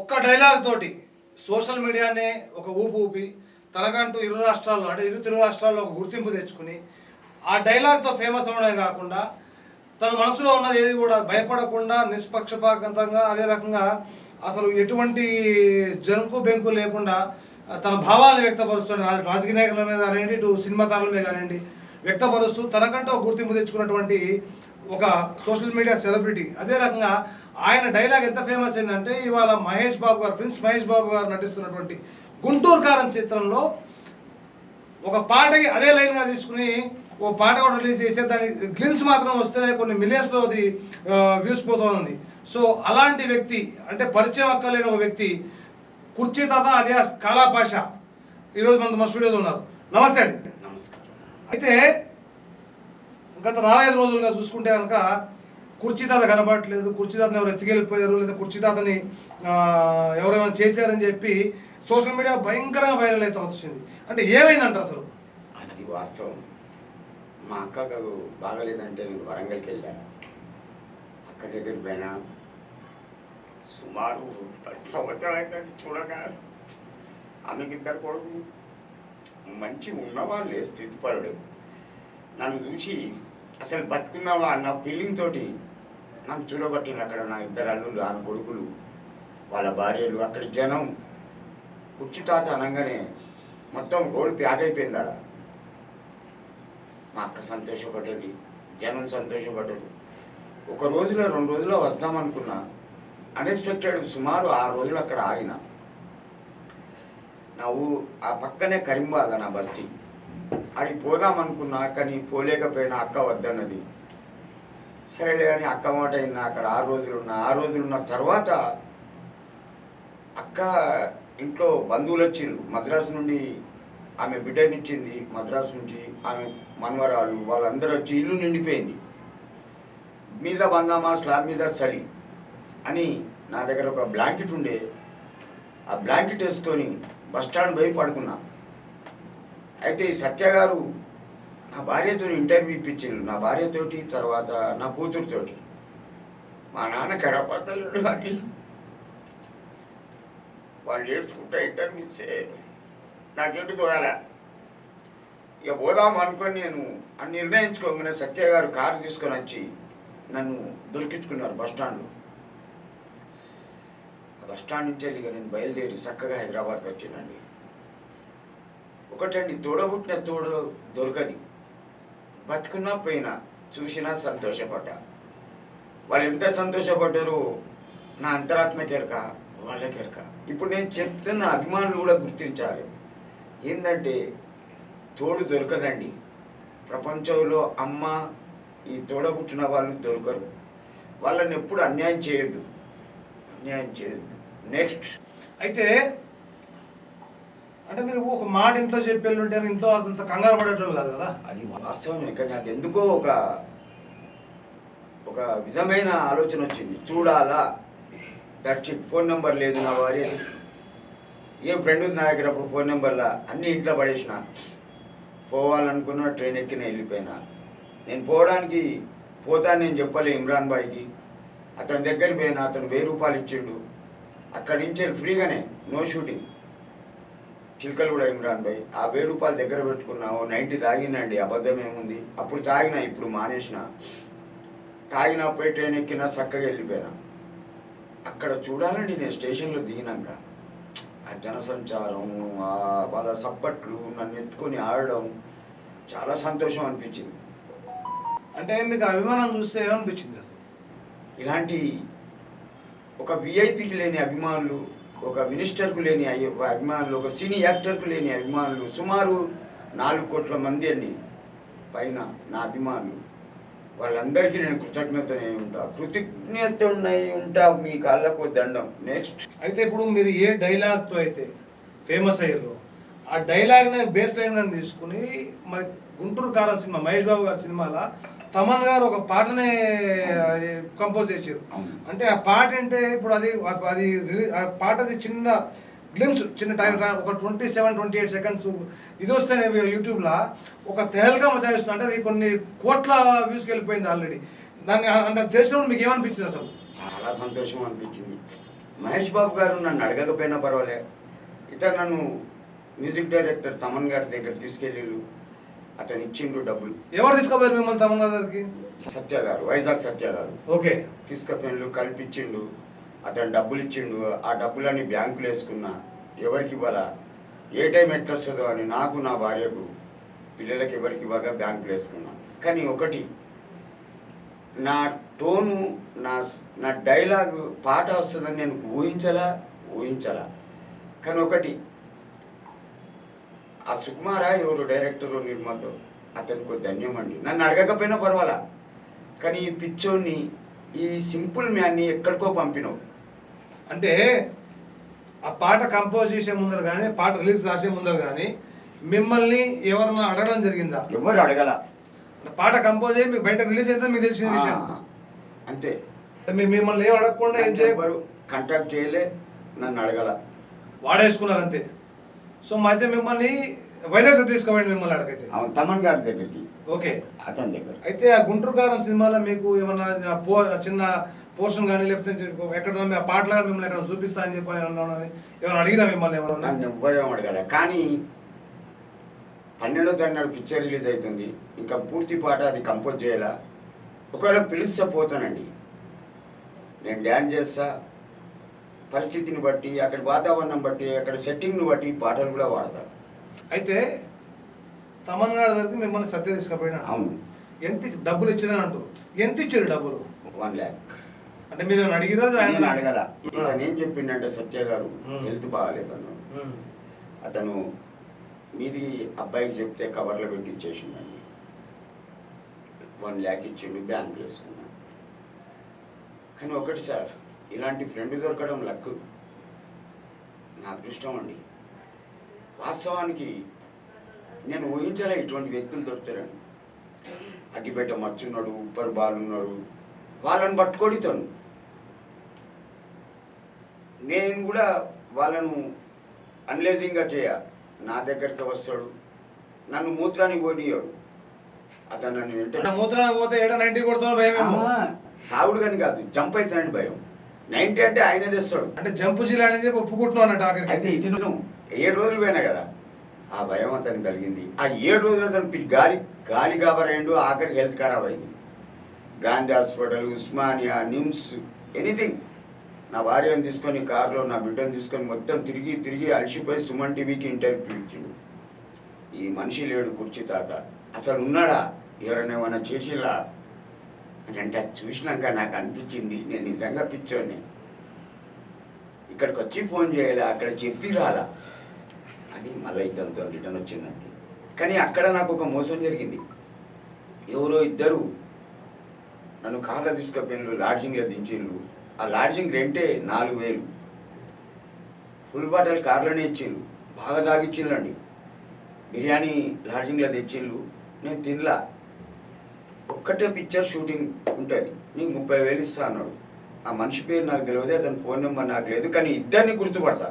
ఒక్క డైలాగ్ తోటి సోషల్ మీడియానే ఒక ఊపు ఊపి తనకంటూ ఇరు రాష్ట్రాల్లో అంటే ఇరు తెలుగు రాష్ట్రాల్లో ఒక గుర్తింపు తెచ్చుకుని ఆ డైలాగ్తో ఫేమస్ అవ్వడమే కాకుండా తన మనసులో ఉన్నది ఏది కూడా భయపడకుండా నిష్పక్షపాతంగా అదే రకంగా అసలు ఎటువంటి జంకు బెంకు లేకుండా తన భావాలను వ్యక్తపరుస్తున్న రాజకీయ నాయకుల మీద కానివ్వండి ఇటు సినిమా తారల మీద కానివ్వండి వ్యక్తపరుస్తూ తనకంటూ ఒక గుర్తింపు తెచ్చుకున్నటువంటి ఒక సోషల్ మీడియా సెలబ్రిటీ. అదే రకంగా ఆయన డైలాగ్ ఎంత ఫేమస్ అయిందంటే ఇవాళ మహేష్ బాబు గారు ప్రిన్స్ మహేష్ బాబు గారు నటిస్తున్నటువంటి గుంటూరు కారం చిత్రంలో ఒక పాటకి అదే లైన్గా తీసుకుని ఓ పాట కూడా రిలీజ్ చేసే దాని గ్లిమ్స్ మాత్రం వస్తేనే కొన్ని మిలియన్స్లో అది వ్యూస్ పోతుంది. సో అలాంటి వ్యక్తి అంటే పరిచయం అక్కర్లేని ఒక వ్యక్తి కుర్చీ తాత అలియాస్ కాలా పాషా ఈరోజు మన స్టూడియోలో ఉన్నారు. నమస్తే అండి. నమస్కారం. అయితే గత 4-5 రోజులుగా చూసుకుంటే కనుక కుర్చీ తాత కనబడట్లేదు, కుర్చీ తాతని ఎవరు ఎత్తుకెళ్ళిపోయారు లేదా కుర్చీ తాతని ఎవరేమైనా చేశారని చెప్పి సోషల్ మీడియా భయంకరంగా వైరల్ అయితే వచ్చింది. అంటే ఏమైందంటారు అసలు? అది వాస్తవం. మా అక్కకు బాగలేదంటే నేను వరంగల్కి వెళ్ళాను. అక్క దగ్గరికి పోయినా సుమారు 10 సంవత్సరాలు అయితే చూడక ఆమెకి 2 కొడుకు మంచి ఉన్నవాళ్ళే స్థితిపరుడు. నన్ను చూసి అసలు బతుకున్నావా అన్న ఫీలింగ్ తోటి నన్ను చూడబట్టింది. అక్కడ నా 2 అల్లుళ్ళు, ఆమె కొడుకులు, వాళ్ళ భార్యలు, అక్కడ జనం కుర్చీ తాత అనగానే మొత్తం రోడ్డు ప్యాక్ అయిపోయింది. ఆడ మా అక్క సంతోషపడ్డది, జనం సంతోషపడ్డది. 1 రోజులో 2 రోజుల్లో వస్తామనుకున్నా. అన్ఎక్స్పెక్టెడ్ సుమారు 6 రోజులు అక్కడ ఆగిన. ఆ పక్కనే కరీంబాగ్ నా బస్తీ, అడిగి పోదామనుకున్నా కానీ పోలేకపోయినా. అక్క వద్దన్నది. సరేలే అని అక్క మాట అయినా అక్కడ 6 రోజులు ఉన్నా. 6 రోజులు ఉన్న తర్వాత అక్క ఇంట్లో బంధువులు వచ్చిండ్రు. మద్రాసు నుండి ఆమె బిడ్డనిచ్చింది, మద్రాసు నుంచి ఆమె మనవరాలు వాళ్ళందరూ వచ్చి ఇల్లు నిండిపోయింది. మీద బందామా స్లాబ్ మీద చలి అని నా దగ్గర ఒక బ్లాంకెట్ ఉండే, ఆ బ్లాంకెట్ వేసుకొని బస్టాండ్ పోయి పడుకున్నా. అయితే ఈ సత్య గారు నా భార్యతో ఇంటర్వ్యూ ఇప్పించారు. నా భార్యతోటి తర్వాత నా కూతురుతోటి. మా నాన్న కరపతలుడు అని వాళ్ళు ఏడ్చుకుంటా ఇంటర్వ్యూ ఇస్తే నాకెంటు తోయాల. ఇక పోదాం అనుకొని నేను నిర్ణయించుకోగానే సత్య గారు కారు తీసుకొని వచ్చి నన్ను దొరికించుకున్నారు బస్టాండ్లో. బస్టాండ్ నుంచి ఇక నేను బయలుదేరి చక్కగా హైదరాబాద్కి వచ్చినండి. ఒకటండి, తోడబుట్టిన తోడు దొరకది. బతుకున్నా పోయినా చూసినా సంతోషపడ్డా. వాళ్ళు ఎంత సంతోషపడ్డారో నా అంతరాత్మకెరక వాళ్ళకెరక. ఇప్పుడు నేను చెప్తున్న అభిమానులు కూడా గుర్తించాలి. ఏంటంటే తోడు దొరకదండి ప్రపంచంలో. అమ్మ ఈ తోడబుట్టిన వాళ్ళు దొరకరు. వాళ్ళని ఎప్పుడు అన్యాయం చేయొద్దు. నెక్స్ట్ అయితే అంటే మీరు ఒక మాట ఇంట్లో చెప్పి ఉంటే ఇంట్లో అంత కంగారు పడేటోళ్ళు కాదు కదా? అది వాస్తవమే. కానీ నాకు ఎందుకో ఒక విధమైన ఆలోచన వచ్చింది. చూడాలా, దట్ ఫోన్ నెంబర్ లేదు నా భార్య. ఏం ఫ్రెండ్ ఉంది నా దగ్గర. అప్పుడు ఫోన్ నెంబర్లా అన్నీ ఇంట్లో పడేసిన. పోవాలనుకున్న ట్రైన్ ఎక్కిన వెళ్ళిపోయినా. నేను పోతాను నేను చెప్పలే ఇమ్రాన్ బాయ్కి. అతని దగ్గరికి పోయినా. అతను 1000 రూపాయలు ఇచ్చిండు. అక్కడి నుంచి ఫ్రీగానే, నో షూటింగ్. చిలకలు కూడా ఇమ్రాన్ బాయ్. ఆ 1000 రూపాయలు దగ్గర పెట్టుకున్నా. 90 తాగినండి, అబద్ధం ఏముంది. అప్పుడు తాగినా, ఇప్పుడు మానేసిన. తాగినా పోయి ట్రైన్ ఎక్కినా చక్కగా వెళ్ళిపోయినా. అక్కడ చూడాలండి నేను స్టేషన్లో దిగినాక ఆ జనసంచారం, వాళ్ళ సప్పట్లు, నన్ను ఎత్తుకొని ఆడడం చాలా సంతోషం అనిపించింది. అంటే మీకు అభిమానం చూస్తే ఏమనిపించింది అసలు? ఇలాంటి ఒక విఐపికి లేని అభిమానులు, ఒక మినిస్టర్కు లేని అభిమానులు, ఒక సినీ యాక్టర్కు లేని అభిమానులు సుమారు 4 కోట్ల మంది అండి పైన నా అభిమానులు. వాళ్ళందరికీ నేను కృతజ్ఞతనే ఉంటా. మీ కాళ్ళకు దండం. నెక్స్ట్ అయితే ఇప్పుడు మీరు ఏ డైలాగ్తో అయితే ఫేమస్ అయ్యారో ఆ డైలాగ్ని బేస్ లైన్గా తీసుకుని మరి గుంటూరు కారం సినిమా మహేష్ బాబు గారి సినిమాలో తమన్ గారు ఒక పాటనే కంపోజ్ చేశారు. అంటే ఆ పాట అంటే ఇప్పుడు అది ఆ పాటది చిన్న గ్లిమ్స్, చిన్న టైం ఒక 27-28 సెకండ్స్ ఇది వస్తేనే యూట్యూబ్లో ఒక తెహల్కా మచాయిస్తుంది. అంటే అది కొన్ని కోట్ల వ్యూస్కి వెళ్ళిపోయింది ఆల్రెడీ. దాన్ని అంటే తెలిసినప్పుడు మీకు ఏమనిపించింది అసలు? చాలా సంతోషం అనిపించింది. మహేష్ బాబు గారు నన్ను అడగకపోయినా పర్వాలే, ఇతను నన్ను మ్యూజిక్ డైరెక్టర్ తమన్ గారి దగ్గర తీసుకెళ్ళిళ్ళు, అతను ఇచ్చిండు డబ్బులు. ఎవరు తీసుకోపోయారు మిమ్మల్ని తమన్ గారి దగ్గరికి? సత్య గారు, వైజాగ్ సత్య గారు ఓకే. తీసుకపోయిండు, కల్పించిండు, అతను డబ్బులు ఇచ్చిండు. ఆ డబ్బులన్నీ బ్యాంకులు వేసుకున్నా, ఎవరికి ఇవ్వాలా, ఏ టైం ఎట్లా వస్తుందో అని నాకు, నా భార్యకు, పిల్లలకి ఎవరికి ఇవ్వగా బ్యాంకులు వేసుకున్నా. కానీ ఒకటి, నా టోను, నా డైలాగ్ పాట వస్తుందని నేను ఊహించలా. కానీ ఒకటి, ఆ సుకుమార ఎవరు డైరెక్టరు నిర్మాత, అతనికి ధన్యం అండి. నన్ను అడగకపోయినా పర్వాలా, కానీ ఈ పిచ్చోన్ని, ఈ సింపుల్ మ్యాన్ని ఎక్కడికో పంపినావు. అంటే ఆ పాట కంపోజ్ చేసే ముందర కానీ, పాట రిలీజ్ రాసే ముందర కానీ మిమ్మల్ని ఎవరన్నా అడగడం జరిగిందా? ఎవరు అడగల. పాట కంపోజ్ అయ్యి మీకు బయట రిలీజ్ అయితే మీకు తెలిసిన విషయం అంతే. మిమ్మల్ని ఏం అడగకుండా ఎవరు కాంటాక్ట్ చేయలే, నన్ను అడగల, వాడేసుకున్నారు అంతే. సో అయితే మిమ్మల్ని వైజాగ్ తీసుకోవండి మిమ్మల్ని అడగైతే. అవును, తమన్ గారి దగ్గరికి. ఓకే, అతని దగ్గర. అయితే ఆ గుంటూరు కారం సినిమాలో మీకు ఏమన్నా చిన్న పోర్షన్ కానీ, లేకపోతే ఎక్కడ ఆ పాటలు మిమ్మల్ని ఎక్కడ చూపిస్తా అని చెప్పి ఏమైనా అడిగినా మిమ్మల్ని ఏమన్నా? నన్ను ఎవ్వరేం అడగల. కానీ 12వ తారీఖు నాడు పిక్చర్ రిలీజ్ అవుతుంది, ఇంకా పూర్తి పాట అది కంపోజ్ చేయాలా. ఒకవేళ పిలిస్తే పోతానండి, నేను డ్యాన్స్ చేస్తా, పరిస్థితిని బట్టి, అక్కడ వాతావరణం బట్టి, అక్కడ సెట్టింగ్ను బట్టి పాటలు కూడా వాడతాను. అయితే తమన్ గారి దగ్గరికి మిమ్మల్ని సత్య తీసుకుపోయినా? అవును. ఎంత డబ్బులు ఇచ్చినా అంటారు, ఎంత ఇచ్చారు డబ్బులు? 1 lakh. అంటే మీరు అడిగిరా? నేను అడగల. ఇతను ఏం చెప్పిండంటే, సత్య గారు హెల్త్ బాగాలేదన్నాడు. అతను మీది అబ్బాయికి చెప్తే కవర్లో పెట్టి ఇచ్చేసిండండి. 1 lakh ఇచ్చిండు, బ్యాంక్ వేసుకున్నాను. కానీ ఒకటి సార్, ఇలాంటి ఫ్రెండ్ దొరకడం లక్, నా అదృష్టం అండి. వాస్తవానికి నేను ఊహించలే ఇటువంటి వ్యక్తులు దొరుకుతారని. అగ్గిపేట మర్చున్నాడు, ఉప్పర్ బాలున్నాడు, వాళ్ళని పట్టుకొడితాను. నేను కూడా వాళ్ళను అన్లేజింగ్గా చేయ, నా దగ్గరికి వస్తాడు, నన్ను మూత్రానికి పోనీయాడు. అతను నన్ను మూత్రానికి పోతే 90 కొడుతున్నా భయం? తాగుడు కానీ కాదు, జంప్ అవుతానండి భయం. 90 అంటే ఆయనే తెస్తాడు. అంటే జంపు జిల్లా అనేది ఒప్పుకుంటున్నావు అన్నట్టు. అయితే ఇటు 7 రోజులు పోయినా కదా, ఆ భయం అతనికి కలిగింది. ఆ 7 రోజులు అతను గాలి కాబరైండు, ఆఖరికి హెల్త్ ఖరాబ్ అయింది. Gandhi hospital, Osmania, NIMS, anything. నా భార్యను తీసుకొని కారులో, నా బిడ్డను తీసుకొని మొత్తం తిరిగి అలసిపోయి సుమన్ టీవీకి ఇంటర్వ్యూ ఇచ్చిండు. ఈ మనిషి లేడు కుర్చీ తాత, అసలు ఉన్నాడా, ఎవరైనా ఏమైనా చేసిలా అని అంటే, అది చూసినాక నాకు అనిపించింది నేను నిజంగా పిచ్చోని. ఇక్కడికి వచ్చి ఫోన్ చేయాలి, అక్కడ చెప్పి రాలా అని మళ్ళీ ఇద్దంతో రిటర్న్ వచ్చిందండి. కానీ అక్కడ నాకు ఒక మోసం జరిగింది. ఎవరో ఇద్దరు నన్ను కార్లో తీసుకుపోయిన, లాడ్జింగ్లో దించిండ్రు. ఆ లాడ్జింగ్ రెంటే 4,000. ఫుల్ బాటిల్ కార్లోనే ఇచ్చిండ్రు, బాగా తాగిచ్చిండ్రండి. బిర్యానీ లాడ్జింగ్లో తెచ్చిండ్రు, నేను తినలా. ఒక్కటే పిక్చర్ షూటింగ్ ఉంటుంది, నీకు 30,000 ఇస్తా అన్నాడు. ఆ మనిషి పేరు నాకు తెలియదు, అతని ఫోన్ నెంబర్ నాకు లేదు, కానీ ఇద్దరిని గుర్తుపడతా.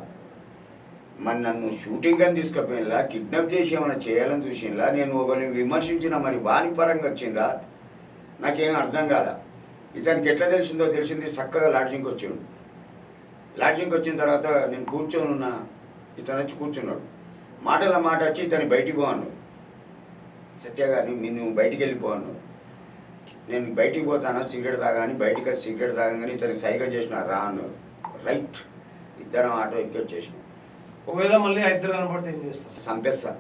మరి నన్ను షూటింగ్ అని తీసుకుపోయినలా, కిడ్నాప్ చేసి ఏమైనా చేయాలని చూసినలా, నేను ఒకరిని విమర్శించిన, మరి వాణి పరంగా వచ్చిందా నాకేం అర్థం కాల. ఇతనికి ఎట్లా తెలిసింది, చక్కగా లాడ్జింగ్కి వచ్చాడు. లాడ్జింగ్కి వచ్చిన తర్వాత నేను కూర్చొని ఉన్నా, ఇతను వచ్చి కూర్చున్నాడు. మాట వచ్చి ఇతని బయటికి పో అన్నాడు. సత్య గారిని నేను బయటికి వెళ్ళిపోన్నాడు. నేను బయటికి పోతానా, సిగరెట్ తాగాని, బయటికి వచ్చి సిగరెట్ తాగని ఇతనికి సైకిల్ చేసిన, రా అన్నాడు. రైట్, ఇద్దరం ఆటో ఎక్కి వచ్చేసినాం. ఒకవేళ మళ్ళీ ఇద్దరు కనపడితే ఏం చేస్తాం? చంపేస్తా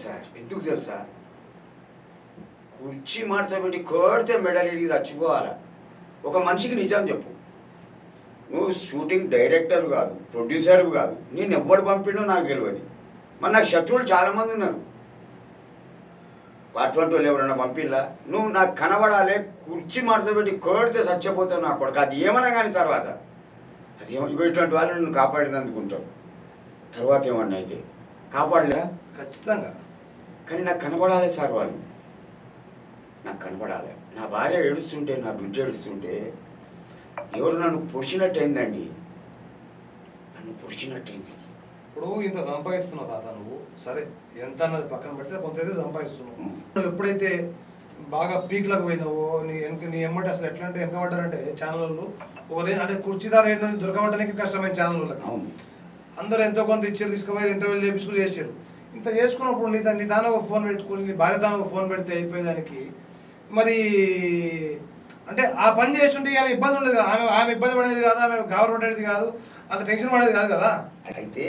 సార్. ఎందుకు తెలుసా, కుర్చీ మార్చ పెట్టి కోడితే మెడలిడికి చచ్చిపోవాలా. ఒక మనిషికి నిజం చెప్పు, నువ్వు షూటింగ్ డైరెక్టర్ కాదు, ప్రొడ్యూసర్ కాదు, నేను ఎవ్వడు పంపిండో నాకు తెలియదు. మరి నాకు శత్రువులు చాలామంది ఉన్నారు, అటువంటి వాళ్ళు ఎవరైనా పంపిల్లా. నువ్వు నాకు కనబడాలి, కుర్చీ మార్చబెట్టి కోడితే చచ్చిపోతావు నా కొడుకు. అది ఏమన్నా కానీ తర్వాత అది ఇటువంటి వాళ్ళు నువ్వు కాపాడింది అందుకుంటావు. తర్వాత ఏమన్నా అయితే కాపాడలేరా? ఖచ్చితంగా. కానీ నాకు కనబడాలి సార్, వాళ్ళు నాకు కనబడాలి. నా భార్య ఏడుస్తుంటే, నా బిడ్డ ఏడుస్తుంటే ఎవరు నన్ను పొడిచినట్టు అయిందండి, నన్ను పొడిచినట్టయింది. ఇప్పుడు ఇంత సంపాదిస్తున్నావు తాత నువ్వు, సరే ఎంత అన్నది పక్కన పెడితే కొంత అయితే సంపాదిస్తున్నావు. నువ్వు ఎప్పుడైతే బాగా పీక్లకు పోయినావు, నీ ఎమ్మటి అసలు ఎట్లా అంటే వెనకబడ్డారంటే ఛానళ్ళు ఒకరే అంటే కుర్చీదారు ఏంటో దొరకబడడానికి కష్టమైన ఛానళ్ళకి అవును. అందరూ ఎంతో కొంత ఇచ్చారు, తీసుకుపోయి ఇంటర్వ్యూలు చేపించుకుని చేశారు. ఇంత చేసుకున్నప్పుడు నీ తాను ఒక ఫోన్ పెట్టుకుని నీ భార్య తాను ఒక ఫోన్ పెడితే అయిపోయేదానికి మరి అంటే ఆ పని చేస్తుంటే ఇవాళ ఇబ్బంది ఉండేది కదా, ఆమె ఇబ్బంది పడేది కాదు, ఆమె గాబరపడేది కాదు, అంత టెన్షన్ పడేది కాదు కదా. అయితే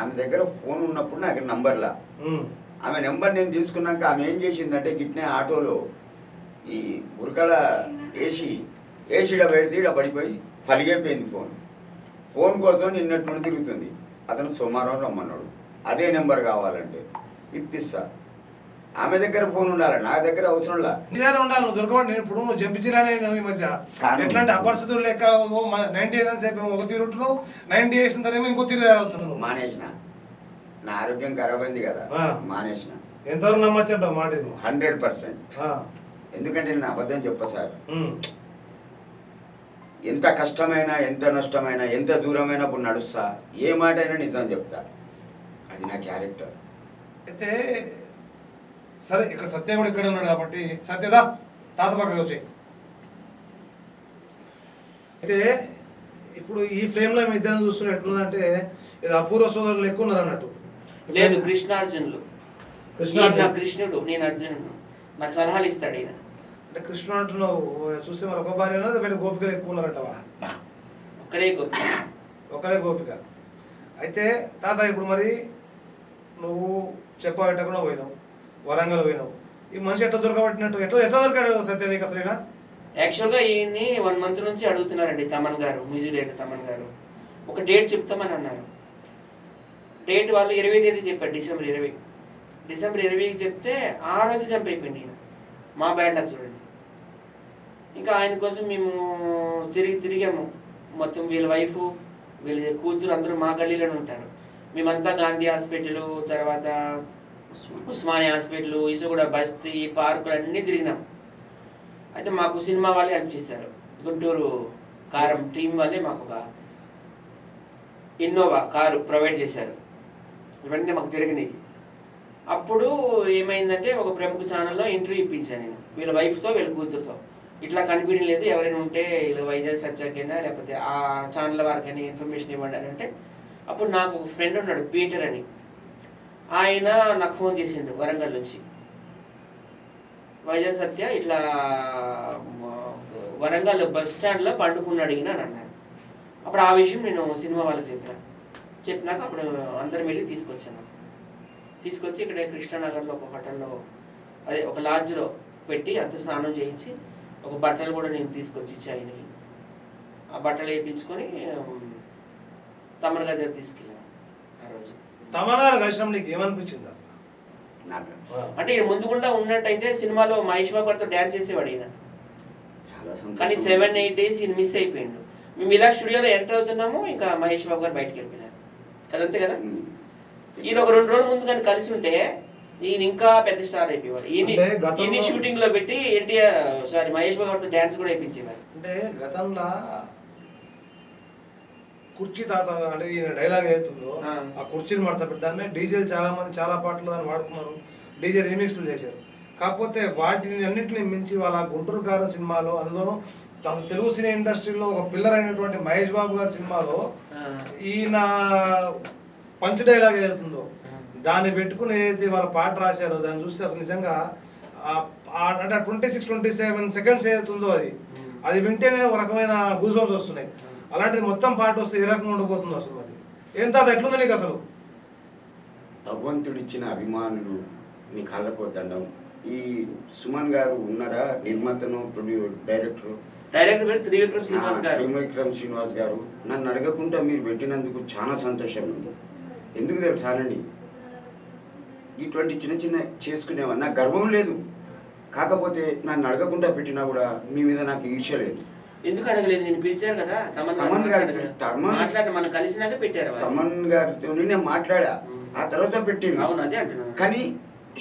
ఆమె దగ్గర ఫోన్ ఉన్నప్పుడు నాకు నంబర్లా ఆమె నెంబర్ నేను తీసుకున్నాక ఆమె ఏం చేసిందంటే గిట్నే ఆటోలో ఈ ఉరకల ఏసీడ పెడితే ఈడ పడిపోయి పలిగైపోయింది ఫోన్ కోసం నిన్నటి నుండి తిరుగుతుంది. అతను సోమవారం రమ్మన్నాడు, అదే నెంబర్ కావాలంటే ఇప్పిస్తా. ఆమె దగ్గర ఫోన్ ఉండాలి, నా దగ్గర అవసరంలా. నీ దగ్గర ఉండాలి, నువ్వు దొరకబడి నేను ఇప్పుడు నువ్వు జంపించిరానే ఈ మధ్య ఎట్లాంటి అపరిస్థితులు లెక్క 98 సేపు ఒక తీరుట్లో 90 వేసిన తర్వాత ఇంకో తీరు తయారవుతున్నావు. మానేసిన, నా ఆరోగ్యం ఖరాబ్ అయింది కదా, మానేసిన. ఎంతవరకు నమ్మచ్చంటావు మాట? 100%. ఎందుకంటే నేను అబద్ధం చెప్పా సార్. ఎంత కష్టమైనా ఎంత నష్టమైనా ఎంత దూరమైనా ఇప్పుడు నడుస్తా, ఏ మాట అయినా నిజం చెప్తా, అది నా క్యారెక్టర్. అయితే సరే, ఇక్కడ సత్య కూడా ఇక్కడ ఉన్నాడు కాబట్టి సత్యదా తాత పక్కకి వచ్చాయి. అయితే ఇప్పుడు ఈ ఫ్రేమ్లో మీ ఇద్దరు చూస్తున్న ఎట్లుందంటే ఇది అపూర్వ సోదరులు ఎక్కువ ఉన్నారు అన్నట్టు. లేదు, కృష్ణార్జునులు. కృష్ణుడు, నేను అర్జునుడు. నాకు సలహాలు ఇస్తాడు ఈయన. అంటే కృష్ణుడు అంటున్నావు, చూస్తే మరి ఒక భార్య ఉన్నది, గోపికలు ఎక్కువ ఉన్నారంటవా? ఒకరే గోపిక. అయితే తాత ఇప్పుడు మరి నువ్వు చెప్పబెట్టకుండా పోయినావు, వరంగల్ పోయినావు, ఈ మనిషి ఎట్లా దొరకబట్టినట్టు ఎట్లా దొరికాడు సత్య నీకు అసలు? యాక్చువల్గా ఈయన్ని 1 month నుంచి అడుగుతున్నారండి తమన్ గారు, మ్యూజిక్ డైరెక్టర్ తమన్ గారు. ఒక డేట్ చెప్తామని అన్నారు. డేట్ వాళ్ళు 20వ తేదీ చెప్పారు, డిసెంబర్ 20. డిసెంబర్ 20కి చెప్తే ఆ రోజు జంప్ అయిపోయింది ఈయన. మా బ్యాడ్ లక్ చూడండి. ఇంకా ఆయన కోసం మేము తిరిగాము మొత్తం. వీళ్ళ వైఫ్, వీళ్ళ కూతురు అందరూ మా గల్లీలోనే ఉంటారు. మేమంతా గాంధీ హాస్పిటల్, తర్వాత ఉస్మానియా హాస్పిటల్, ఇసుగూడ బస్తీ, పార్కులు అన్నీ తిరిగినాం. అయితే మాకు సినిమా వాళ్ళే హెల్ప్ చేశారు. గుంటూరు కారం టీం వాళ్ళే మాకు ఒక ఇన్నోవా కారు ప్రొవైడ్ చేశారు. ఇవన్నీ మాకు తిరగనీకి. అప్పుడు ఏమైందంటే ఒక ప్రముఖ ఛానల్లో ఇంటర్వ్యూ ఇప్పించాను నేను, వీళ్ళ వైఫ్తో వీళ్ళ కూతురుతో. ఇట్లా కనిపించడం లేదు, ఎవరైనా ఉంటే వీళ్ళు వైజాగ్ సత్యాకైనా లేకపోతే ఆ ఛానల్ వారికైనా ఇన్ఫర్మేషన్ ఇవ్వండి అని అంటే, అప్పుడు నాకు ఒక ఫ్రెండ్ ఉన్నాడు పీటర్ అని, ఆయన నాకు ఫోన్ చేసిండు వరంగల్ నుంచి. వైజాగ్ సత్య ఇట్లా వరంగల్ బస్ స్టాండ్లో పండుకున్నాడు ఈయన అని అన్నారు. అప్పుడు ఆ విషయం నేను సినిమా వాళ్ళకి చెప్పినాక అప్పుడు అందరం వెళ్ళి తీసుకొచ్చాను. తీసుకొచ్చి ఇక్కడ కృష్ణానగర్లో ఒక హోటల్లో, అదే ఒక లాడ్జ్లో పెట్టి అంత స్నానం చేయించి ఒక బట్టలు కూడా నేను తీసుకొచ్చి ఇచ్చి ఆయనకి. ఆ బట్టలు వేయించుకొని తమన్ గారి దగ్గర తీసుకెళ్ళాను ఆ రోజు. తమన్ గారు కలిసినప్పుడు నీకు ఏమనిపించిందా? అంటే ఈయన ముందుకుండా ఉన్నట్టయితే సినిమాలో మహేష్ బాబు గారితో డ్యాన్స్ చేసేవాడు ఈయన. కానీ 7-8 days ఈయన మిస్ అయిపోయిండు. మేము ఇలా స్టూడియోలో ఎంటర్ అవుతున్నాము, ఇంకా మహేష్ బాబు గారు బయటకు వెళ్ళిపోయినారు కదంతే కదా. ఈయన ఒక 2 రోజుల ముందు కానీ కలిసి ఉంటే ఈయన ఇంకా పెద్ద స్టార్ అయిపోయేవాడు. ఈయన షూటింగ్ లో పెట్టి మహేష్ బాబు గారితో డ్యాన్స్ కూడా వేయించేవారు. అంటే గతంలో కుర్చీ తాత అంటే ఈయన డైలాగ్ ఏతుందో ఆ కుర్చీని మడత దాన్ని డీజేలు చాలా మంది చాలా పాటలు దాన్ని వాడుకున్నారు, డీజే రీమిక్స్లు చేశారు. కాకపోతే వాటిని అన్నింటినీ మించి వాళ్ళ గుంటూరు గారు సినిమాలో, అందులోనూ తెలుగు సినీ ఇండస్ట్రీలో ఒక పిల్లర్ అయినటువంటి మహేష్ బాబు గారి సినిమాలో ఈయన పంచ్ డైలాగ్ ఏదవుతుందో దాన్ని పెట్టుకుని ఏదైతే వాళ్ళ పాట రాశారో దాన్ని చూస్తే అసలు నిజంగా అంటే 26-27 seconds ఏదవుతుందో అది వింటేనే ఒక రకమైన గూస్ బంప్స్ వస్తున్నాయి. అలాంటిది మొత్తం పాట వస్తే ఏ రకంగా ఉండిపోతుందో అసలు అది ఏం తాత ఎట్లుంది నీకు అసలు? భగవంతుడిచ్చిన అభిమానులు మీ కాళ్ళకు దండం. ఈ సుమన్ గారు ఉన్నారా, నిర్మాతను డైరెక్టర్ పేరు త్రివిక్రమ్ శ్రీనివాస్ గారు. నన్ను అడగకుండా మీరు పెట్టినందుకు చాలా సంతోషం ఉంది. ఎందుకు తెలుసానండి, ఇటువంటి చిన్న చిన్న చేసుకునేవా నాకు గర్వం లేదు. కాకపోతే నన్ను అడగకుండా పెట్టినా కూడా మీ మీద నాకు ఈర్ష్య లేదు. ఎందుకు అడగలేదు? నేను పిలిచాను కదా తమన్ గారు, మనం కలిసినాక పెట్టారు. తమన్ గారితో నేను మాట్లాడా, ఆ తర్వాత పెట్టింది. అవును, అదే అంటున్నాను. కానీ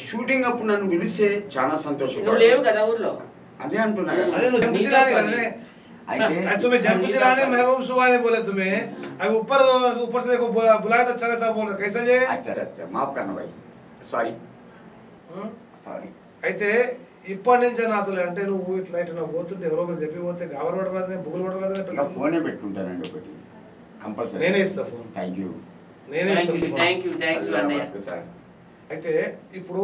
షూటింగ్ అప్పుడు నన్ను పిలిస్తే చాలా సంతోషం. నువ్వు లేవు కదా ఊర్లో, అదే అంటున్నా. तुम्हें जंप जिलाने महबूब सुबह ने बोले तुम्हें अभी ऊपर से देखो बुलाया तो अच्छा रहता, बोल कैसा जे? अच्छा माफ करना भाई, సారీ. అయితే ఇప్పటి నుంచి అసలు అంటే నువ్వు ఇట్లా ఇట్లా పోతుంటే ఎవరో ఒకరు చెప్పి పోతే గవర్ పడరాదు బుగులు ఇక పడరాదు ఫోనే పెట్టుకుంటానండి ఒకటి కంపల్సరీ. నేనే ఇస్తా ఫోన్, థ్యాంక్ యూ నేనే ఇస్తా ఫోన్. థ్యాంక్ యూ అన్నయ్య. సార్. అయితే ఇప్పుడు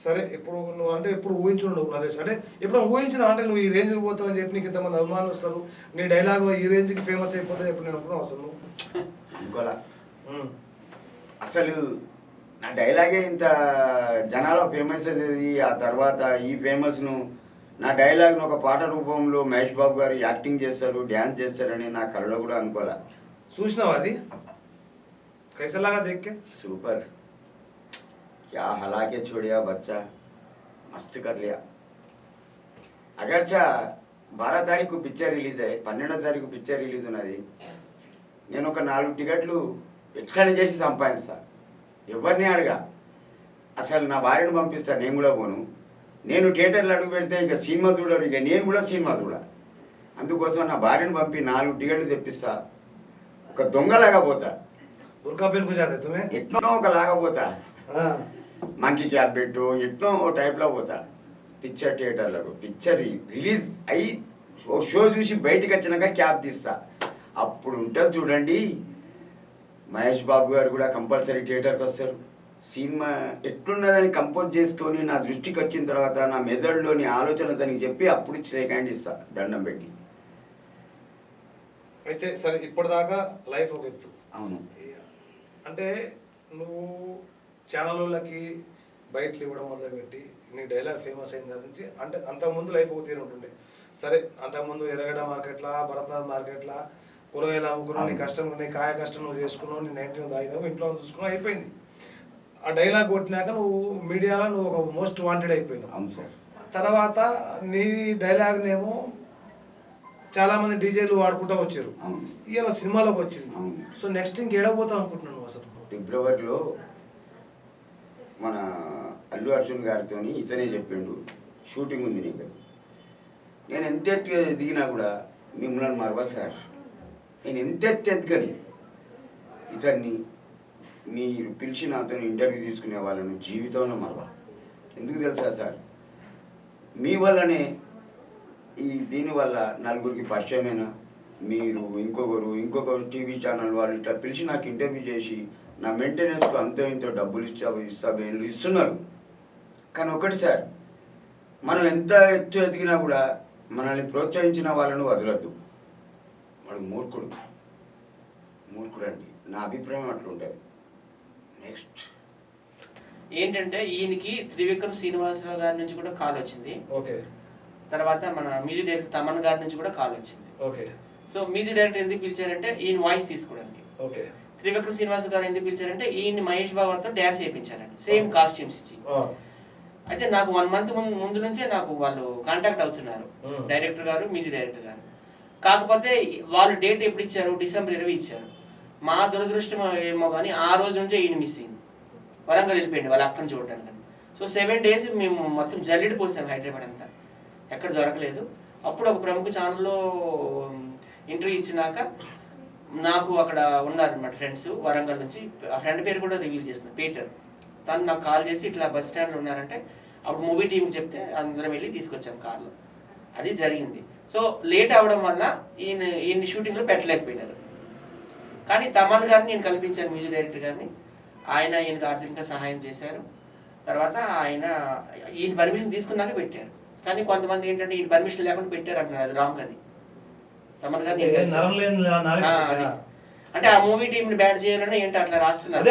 సరే, ఇప్పుడు నువ్వు అంటే ఇప్పుడు ఊహించుండవు నా దేశం అంటే ఇప్పుడు ఊహించిన అంటే నువ్వు ఈ రేంజ్కి పోతావు అని చెప్పి నీకు ఇంతమంది అభిమానులు వస్తారు, నీ డైలాగ్ ఈ రేంజ్కి ఫేమస్ అయిపోతుంది ఎప్పుడు నేను అనుకున్నావు అసలు నువ్వు? అనుకోలా అసలు నా డైలాగే ఇంత జనాల ఫేమస్ అయ్యేది. ఆ తర్వాత ఈ ఫేమస్ను నా డైలాగ్ను ఒక పాట రూపంలో మహేష్ బాబు గారు యాక్టింగ్ చేస్తారు, డ్యాన్స్ చేస్తారని నా కళ్ళలో కూడా అనుకోలే. చూసినావు అది కైసలాగా దేక్కే సూపర్, क्या हला के छोड़िया बच्चा, मस्त कर लिया. అగర్చా 12 తారీఖు పిక్చర్ రిలీజ్ అయ్యి 12వ తారీఖు పిక్చర్ రిలీజ్ ఉన్నది. నేను ఒక 4 టికెట్లు ఎట్లా చేసి సంపాదిస్తా, ఎవరిని అడగా. అసలు నా భార్యను పంపిస్తా, నేను కూడా పోను. నేను థియేటర్లో అడుగు పెడితే ఇంకా సినిమా చూడరు, ఇక నేను కూడా సినిమా చూడ. అందుకోసం నా భార్యను పంపి 4 టికెట్లు తెప్పిస్తా. ఒక దొంగలాగా పోతా, బుర్కా పెన్కు జాతే తుమే ఎట్లా ఒకలాగా పోతా. మంకీ క్యాబ్ పెట్టు ఎట్నో ఓ టైప్లో పోతా పిక్చర్ థియేటర్లకు. పిక్చర్ రిలీజ్ అయ్యి ఓ షో చూసి బయటికి వచ్చినాక క్యాబ్ తీస్తా. అప్పుడు ఉంటుంది చూడండి, మహేష్ బాబు గారు కూడా కంపల్సరీ థియేటర్కి వస్తారు. సినిమా ఎట్లున్నదని కంపోజ్ చేసుకొని నా దృష్టికి వచ్చిన తర్వాత నా మెదడులోని ఆలోచన తనకి చెప్పి అప్పుడు షేక్ హ్యాండ్ ఇస్తా దండం పెట్టి. అయితే సరే, ఇప్పటిదాకా లైఫ్ ఒక ఎత్తు. అవును, అంటే నువ్వు ఛానళ్ళకి బయటలు ఇవ్వడం మొదలుపెట్టి నీ డైలాగ్ ఫేమస్ అయిన దాని నుంచి అంటే అంతకుముందు లైఫ్ ఒక తీరు ఉంటుండే. సరే, అంతకుముందు ఎర్రగడ్డ మార్కెట్లా, భరత్నాథ్ మార్కెట్లా కూరగాయలు అమ్ముకున్నావు, నీ కష్టం, నీ కాయ కష్టం నువ్వు చేసుకున్నావు, నీ 19 తాగినావు, ఇంట్లో చూసుకున్నావు, అయిపోయింది. ఆ డైలాగ్ కొట్టినాక నువ్వు మీడియాలో నువ్వు ఒక మోస్ట్ వాంటెడ్ అయిపోయినావు. అవును సార్. తర్వాత నీ డైలాగ్నేమో చాలామంది డీజేలు వాడుకుంటూ వచ్చారు, అవును, ఇవాళ సినిమాలోకి వచ్చింది. అవును. సో నెక్స్ట్ ఇంకేడపోతావు అనుకుంటున్నాను నువ్వు అసలు? ఫిబ్రవరిలో మన అల్లు అర్జున్ గారితో ఇతనే చెప్పిండు, షూటింగ్ ఉంది నీకు. నేను ఎంత ఎత్తు దిగినా కూడా మిమ్మల్ని మరవా సార్, నేను ఎంత ఎత్తుకని ఇతన్ని మీరు పిలిచి నాతో ఇంటర్వ్యూ తీసుకునే వాళ్ళను జీవితంలో మరవా. ఎందుకు తెలుసా సార్, మీ వల్లనే దీనివల్ల నలుగురికి పరిచయమైన మీరు ఇంకొకరు టీవీ ఛానల్ వాళ్ళు ఇట్లా పిలిచి నాకు ఇంటర్వ్యూ చేసి నా మెయింటెనెన్స్కు అంతో ఇంతో డబ్బులు ఇస్తున్నారు. కానీ ఒకటి సార్, మనం ఎంత ఎత్తు ఎదిగినా కూడా మనల్ని ప్రోత్సహించిన వాళ్ళను వదలద్దు. వాడు మూర్ఖుడు అండి, నా అభిప్రాయం అట్లుంటుంది. నెక్స్ట్ ఏంటంటే ఈయనకి త్రివిక్రమ్ శ్రీనివాసరావు గారి నుంచి కూడా కాల్ వచ్చింది. ఓకే. తర్వాత మన మ్యూజిక్ డైరెక్టర్ తమన్ గారి నుంచి కూడా కాల్ వచ్చింది. ఓకే. సో మ్యూజిక్ డైరెక్టర్ ఎందుకు పిలిచారంటే ఈయన వాయిస్ తీసుకోవడానికి. ఓకే. త్రివిక్రమ్ శ్రీనివాసరావు గారు ఎందుకు పిలిచారంటే ఈయన మహేష్ బాబు గారితో డ్యాన్స్ చేయించారండి, సేమ్ కాస్ట్యూమ్స్ ఇచ్చి. అయితే నాకు 1 మంత్ ముందు నుంచే నాకు వాళ్ళు కాంటాక్ట్ అవుతున్నారు, డైరెక్టర్ గారు, మ్యూజిక్ డైరెక్టర్ గారు. కాకపోతే వాళ్ళు డేట్ ఎప్పుడు ఇచ్చారు, డిసెంబర్ 20 ఇచ్చారు. మా దురదృష్టం ఏమో కానీ ఆ రోజు నుంచే ఈయన మిస్ అయింది, వరంగల్ వెళ్ళిపోయింది వాళ్ళ అక్కని చూడటానికి. సో 7 days మేము మొత్తం జల్లెడి పోసాం హైదరాబాద్ అంతా, ఎక్కడ దొరకలేదు. అప్పుడు ఒక ప్రముఖ ఛానల్లో ఇంటర్వ్యూ ఇచ్చినాక నాకు అక్కడ ఉన్నారనమాట ఫ్రెండ్స్ వరంగల్ నుంచి, ఆ ఫ్రెండ్ పేరు కూడా రివీల్ చేసిన పీటర్. తను నాకు కాల్ చేసి ఇట్లా బస్ స్టాండ్లో ఉన్నారంటే అప్పుడు మూవీ టీంకి చెప్తే అందరం వెళ్ళి తీసుకొచ్చాం కార్లో. అది జరిగింది. సో లేట్ అవడం వల్ల ఈయన షూటింగ్లో పెట్టలేకపోయినారు. కానీ తమన్ గారిని నేను కల్పించాను, మ్యూజిక్ డైరెక్టర్ గారిని. ఆయన ఈయనకు ఆర్థికంగా సహాయం చేశారు. తర్వాత ఈయన పర్మిషన్ తీసుకున్నాక పెట్టారు. కానీ కొంతమంది ఏంటంటే ఈయన పర్మిషన్ లేకుండా పెట్టారు అంటున్నారు, అది రాంగ్. అది తమన్ గారిని అంటే ఆ మూవీ టీంని బ్యాట్ చేయాలని ఏంటో అట్లా రాస్తున్నారు.